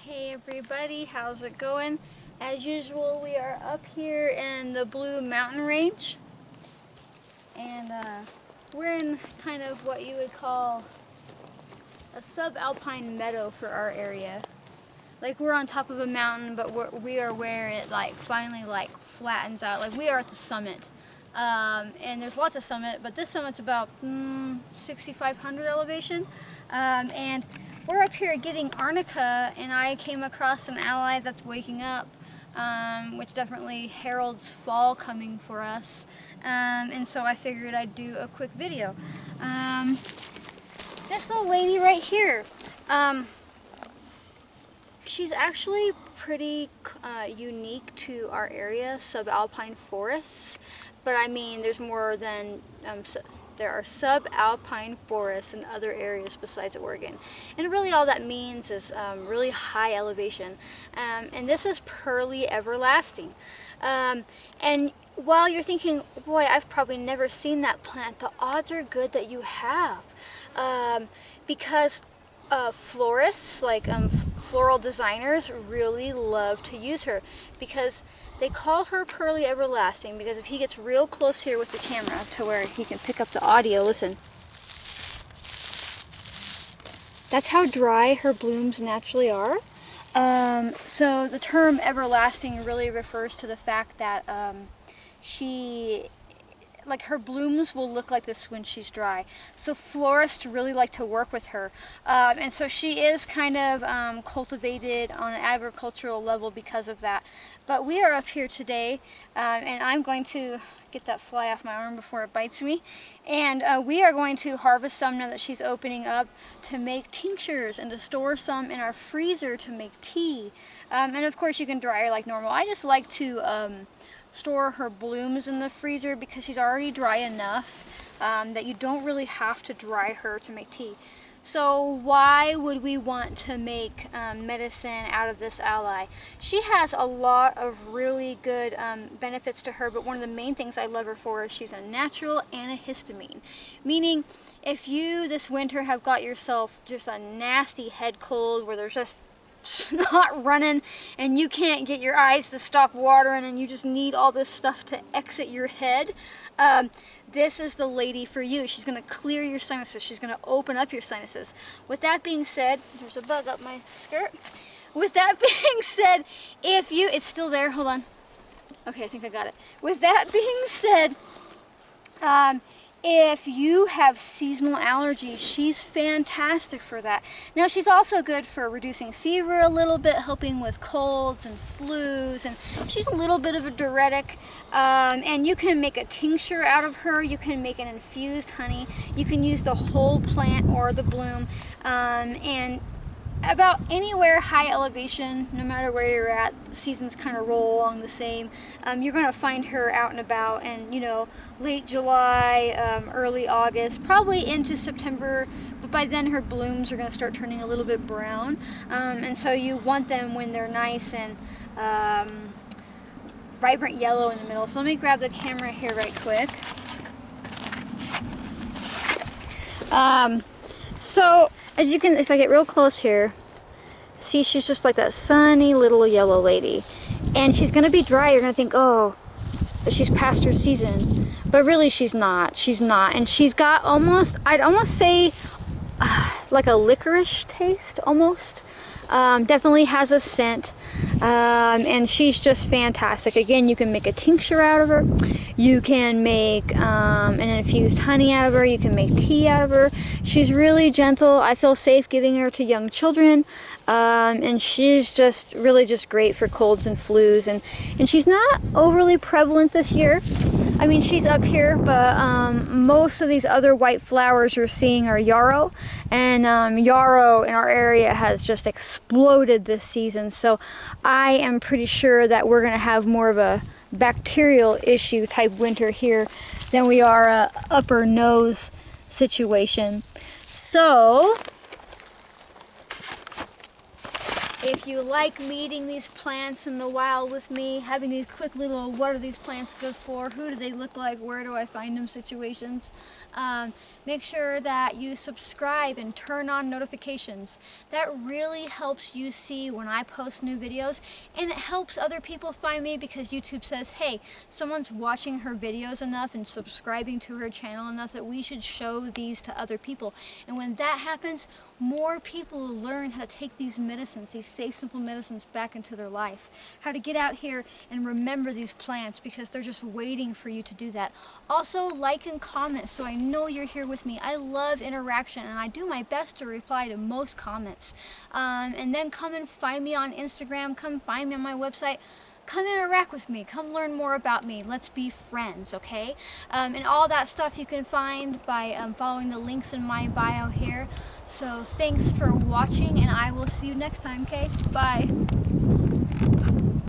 Hey everybody, how's it going? As usual, we are up here in the Blue Mountain Range, and we're in kind of what you would call a subalpine meadow for our area. Like, we're on top of a mountain, but we are where it finally flattens out. Like, we are at the summit, and there's lots of summit, but this summit's about 6,500 elevation, and we're up here getting arnica, and I came across an ally that's waking up, which definitely heralds fall coming for us. And so I figured I'd do a quick video. This little lady right here, she's actually pretty unique to our area, subalpine forests. But I mean, there's more than there are subalpine forests in other areas besides Oregon. And really all that means is really high elevation. And this is Pearly everlasting. And while you're thinking, boy, I've probably never seen that plant, the odds are good that you have. Because florists, floral designers, really love to use her because they call her Pearly everlasting because if he gets real close here with the camera to where he can pick up the audio, listen. That's how dry her blooms naturally are. So the term everlasting really refers to the fact that her blooms will look like this when she's dry. So florists really like to work with her. And so she is kind of cultivated on an agricultural level because of that. But we are up here today, and I'm going to get that fly off my arm before it bites me. And we are going to harvest some now that she's opening up to make tinctures and to store some in our freezer to make tea. And of course you can dry her like normal. I just like to store her blooms in the freezer because she's already dry enough that you don't really have to dry her to make tea. So why would we want to make medicine out of this ally? She has a lot of really good benefits to her, but one of the main things I love her for is she's a natural antihistamine. Meaning, if you this winter have got yourself just a nasty head cold where there's just snot running and you can't get your eyes to stop watering and you just need all this stuff to exit your head, this is the lady for you. She's going to clear your sinuses. She's going to open up your sinuses. With that being said, there's a bug up my skirt. With that being said, if you, it's still there, hold on. Okay, I think I got it. With that being said, if you have seasonal allergies, she's fantastic for that. Now, she's also good for reducing fever a little bit, helping with colds and flus, and she's a little bit of a diuretic. And you can make a tincture out of her. You can make an infused honey. You can use the whole plant or the bloom. And about anywhere high elevation, no matter where you're at, the seasons kind of roll along the same. You're going to find her out and about, and late July, early August, probably into September, but by then her blooms are going to start turning a little bit brown, and so you want them when they're nice and vibrant yellow in the middle. So let me grab the camera here right quick. So as you can, if I get real close here, see, she's just like that sunny little yellow lady. And she's going to be dry. You're going to think, oh, but she's past her season. But really she's not. She's not. And she's got almost, I'd almost say, like a licorice taste, almost. Definitely has a scent. And she's just fantastic. Again, you can make a tincture out of her. You can make an infused honey out of her. You can make tea out of her. She's really gentle. I feel safe giving her to young children. And she's just really just great for colds and flus. And she's not overly prevalent this year. I mean, she's up here, but most of these other white flowers you're seeing are yarrow. And yarrow in our area has just exploded this season. So I am pretty sure that we're going to have more of a bacterial issue type winter here than we are a upper nose situation. So if you like meeting these plants in the wild with me, having these quick little what are these plants good for, who do they look like, where do I find them situations, Make sure that you subscribe and turn on notifications. That really helps you see when I post new videos, and it helps other people find me because YouTube says, hey, someone's watching her videos enough and subscribing to her channel enough that we should show these to other people. And when that happens, more people will learn how to take these medicines, these safe, simple medicines, back into their life. How to get out here and remember these plants because they're just waiting for you to do that. Also, like and comment so I know you're here with me. I love interaction and I do my best to reply to most comments. And then come and find me on Instagram, come find me on my website. Come interact with me, come learn more about me, let's be friends, okay? And all that stuff you can find by following the links in my bio here. So thanks for watching, and I will see you next time, okay? Bye.